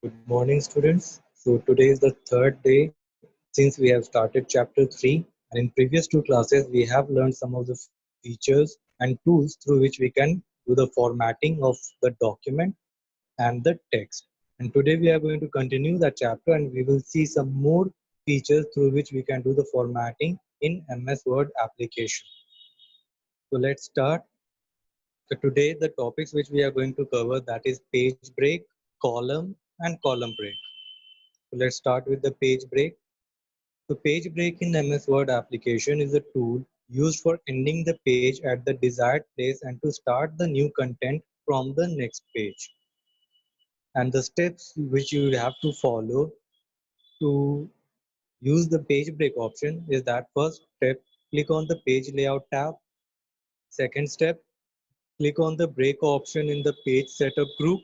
Good morning, students. So today is the third day since we have started chapter 3, and in previous two classes we have learned some of the features and tools through which we can do the formatting of the document and the text. And today we are going to continue that chapter and we will see some more features through which we can do the formatting in MS Word application. So let's start. So today the topics which we are going to cover, that is page break, column and column break. So let's start with the page break. So page break in MS Word application is a tool used for ending the page at the desired place and to start the new content from the next page. And the steps which you will have to follow to use the page break option is that first step, click on the page layout tab. Second step, click on the break option in the page setup group.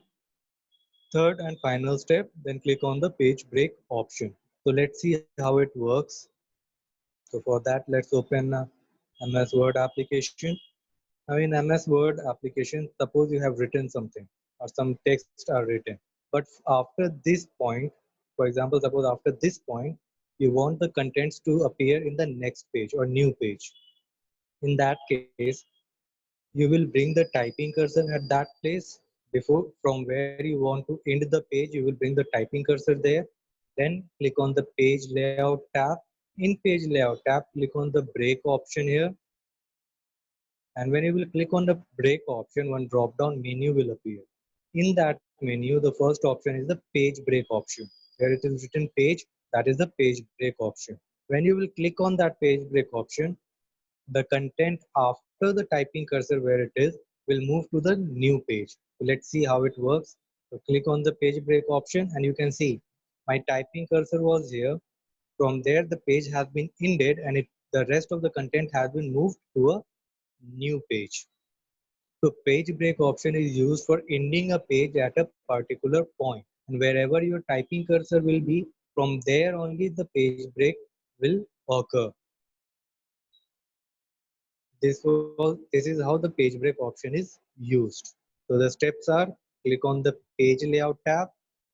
Third and final step, then click on the page break option. So let's see how it works. So for that, let's open MS Word application. Now in MS Word application, suppose you have written something or some text are written. But after this point, for example, suppose after this point, you want the contents to appear in the next page or new page. In that case, you will bring the typing cursor at that place. Before, from where you want to end the page, you will bring the typing cursor there. Then click on the page layout tab. In page layout tab, click on the break option here. And when you will click on the break option, one drop down menu will appear. In that menu, the first option is the page break option. Where it is written page, that is the page break option. When you will click on that page break option, the content after the typing cursor where it is will move to the new page. So let's see how it works. So click on the page break option and you can see my typing cursor was here. From there, the page has been ended and the rest of the content has been moved to a new page. So page break option is used for ending a page at a particular point. And wherever your typing cursor will be, from there only the page break will occur. This is how the page break option is used. So the steps are, click on the page layout tab.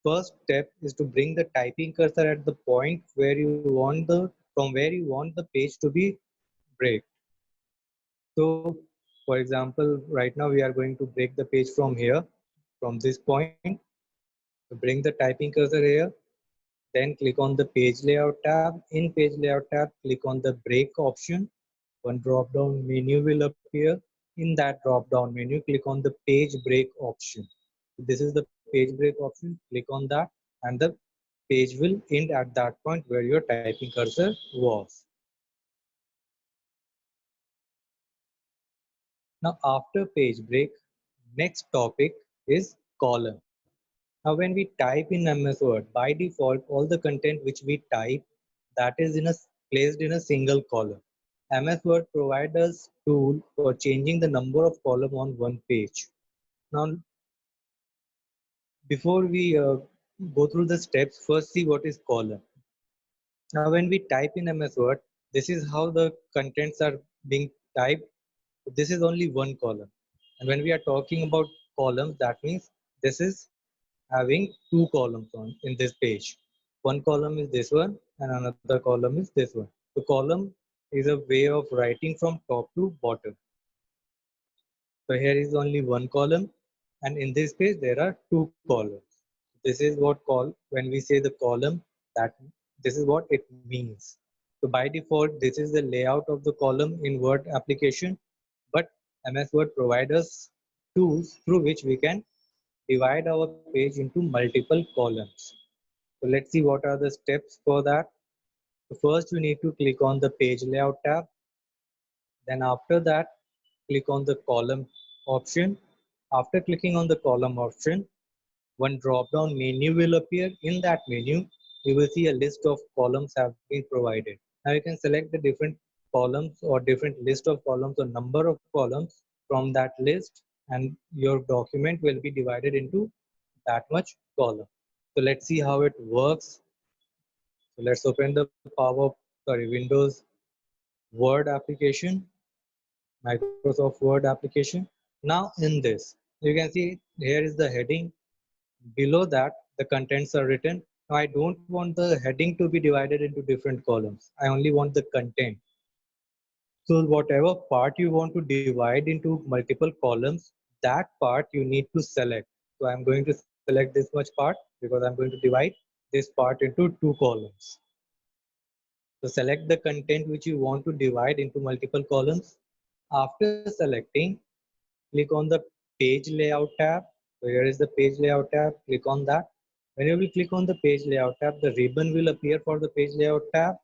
First step is to bring the typing cursor at the point where you want from where you want the page to be break. So for example, right now we are going to break the page from here, from this point. So bring the typing cursor here, then click on the page layout tab. In page layout tab, click on the break option. One drop down menu will appear. In that drop down menu, click on the page break option. This is the page break option. Click on that and the page will end at that point where your typing cursor was. Now after page break, next topic is column. Now when we type in MS Word, by default, all the content which we type, that is placed in a single column. MS Word provides us tool for changing the number of columns on one page. Now before we go through the steps, first see what is column. Now when we type in MS Word, this is how the contents are being typed. This is only one column. And when we are talking about columns, that means this is having two columns on in this page. One column is this one and another column is this one. The column is a way of writing from top to bottom. So here is only one column and in this page there are two columns. This is what when we say the column, that this is what it means. So by default, this is the layout of the column in Word application, but MS Word provides us tools through which we can divide our page into multiple columns. So let's see what are the steps for that. So first we need to click on the page layout tab. Then after that, click on the column option. After clicking on the column option, one drop down menu will appear. In that menu, you will see a list of columns have been provided. Now you can select the different columns or different list of columns or number of columns from that list and your document will be divided into that much column. So let's see how it works. So let's open the Windows Word application, Microsoft Word application. Now in this, you can see here is the heading. Below that, the contents are written. Now I don't want the heading to be divided into different columns. I only want the content. So whatever part you want to divide into multiple columns, that part you need to select. So I'm going to select this much part because I'm going to divide this part into two columns. So select the content which you want to divide into multiple columns. After selecting, click on the page layout tab. So here is the page layout tab. Click on that. When you will click on the page layout tab, the ribbon will appear for the page layout tab.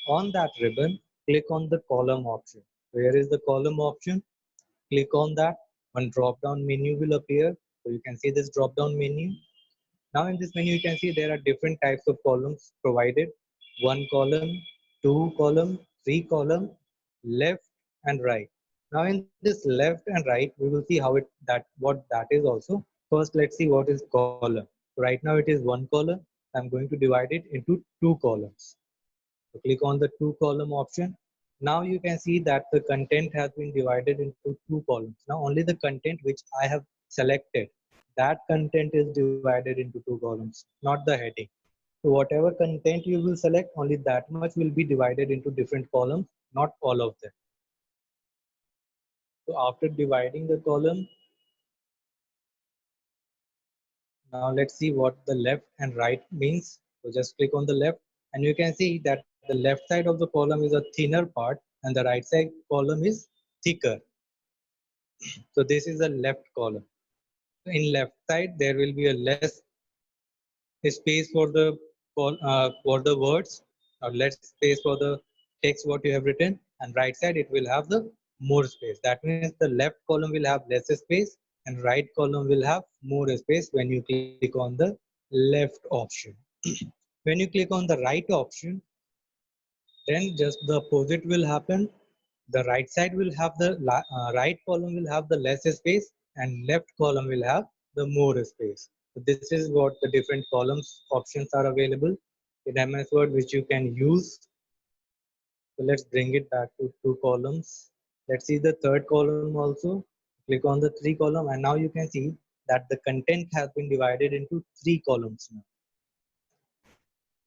On that ribbon, click on the column option. So here is the column option. Click on that. One drop down menu will appear. So you can see this drop down menu. Now in this menu, you can see there are different types of columns provided. One column, two column, three column, left and right. Now in this left and right, we will see how what that is also. First, let's see what is column. Right now it is one column. I'm going to divide it into two columns. So click on the two column option. Now you can see that the content has been divided into two columns. Now only the content which I have selected, that content is divided into two columns, not the heading. So whatever content you will select, only that much will be divided into different columns, not all of them. So after dividing the column, now let's see what the left and right means. So just click on the left and you can see that the left side of the column is a thinner part and the right side column is thicker. So this is a left column. In left side, there will be a less space for the words or less space for the text what you have written, and right side it will have the more space. That means the left column will have less space and right column will have more space when you click on the left option. When you click on the right option, then just the opposite will happen. The right side will have right column will have the less space and left column will have the more space. So this is what the different columns options are available in MS Word which you can use. So let's bring it back to two columns. Let's see the third column also. Click on the three column and now you can see that the content has been divided into three columns now.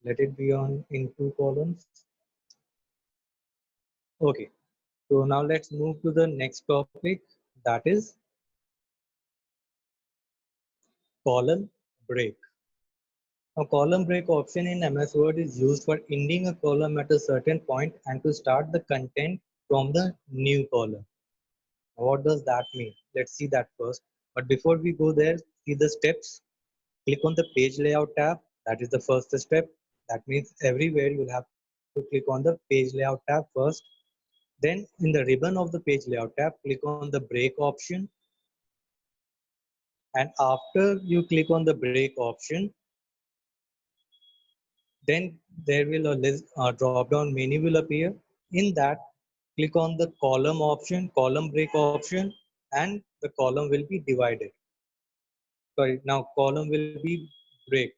Let it be on in two columns. Okay. So now let's move to the next topic, that is column break. A column break option in MS Word is used for ending a column at a certain point and to start the content from the new column. What does that mean? Let's see that first. But before we go there, see the steps. Click on the page layout tab. That is the first step. That means everywhere you will have to click on the page layout tab first. Then in the ribbon of the page layout tab, click on the break option. And after you click on the break option, then there will a drop down menu will appear. In that, click on the column option, column break option, and the column will be divided. Sorry, now column will be break.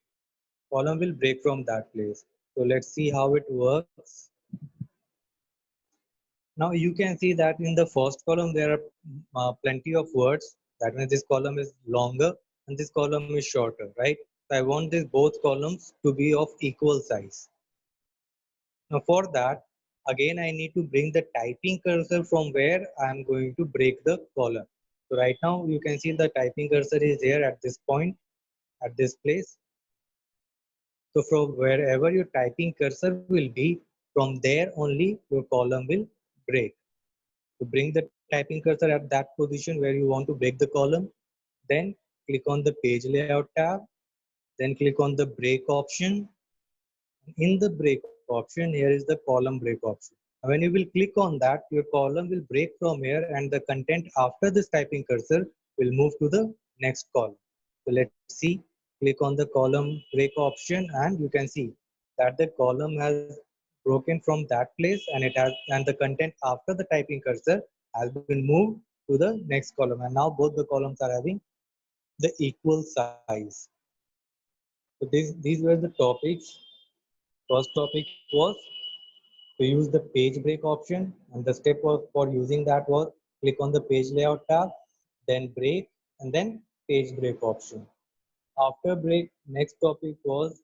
Column will break from that place. So let's see how it works. Now you can see that in the first column there are plenty of words. That means this column is longer and this column is shorter, right? So I want these both columns to be of equal size. Now for that, again I need to bring the typing cursor from where I am going to break the column. So right now you can see the typing cursor is here at this point, at this place. So from wherever your typing cursor will be, from there only your column will break. To bring the typing cursor at that position where you want to break the column, then click on the page layout tab, then click on the break option. In the break option, here is the column break option. When you will click on that, your column will break from here and the content after this typing cursor will move to the next column. So let's see, click on the column break option and you can see that the column has broken from that place and the content after the typing cursor has been moved to the next column, and now both the columns are having the equal size. So these were the topics. First topic was to use the page break option, and the step for using that was click on the page layout tab, then break, and then page break option. After break, next topic was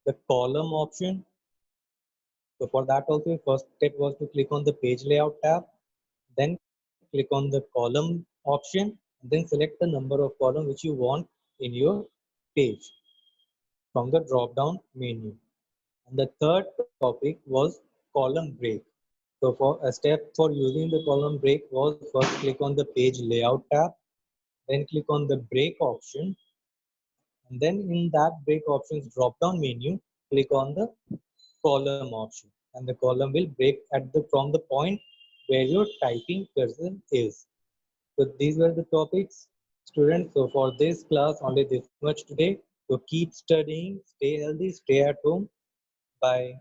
the column option. So for that also, first step was to click on the page layout tab, then click on the column option, and then select the number of column which you want in your page from the drop down menu. And the third topic was column break. So for a step for using the column break was first click on the page layout tab, then click on the break option, and then in that break options drop down menu, click on the column option, and the column will break at the from the point where your typing cursor is. So these were the topics, students. So for this class, only this much today. So keep studying, stay healthy, stay at home. Bye.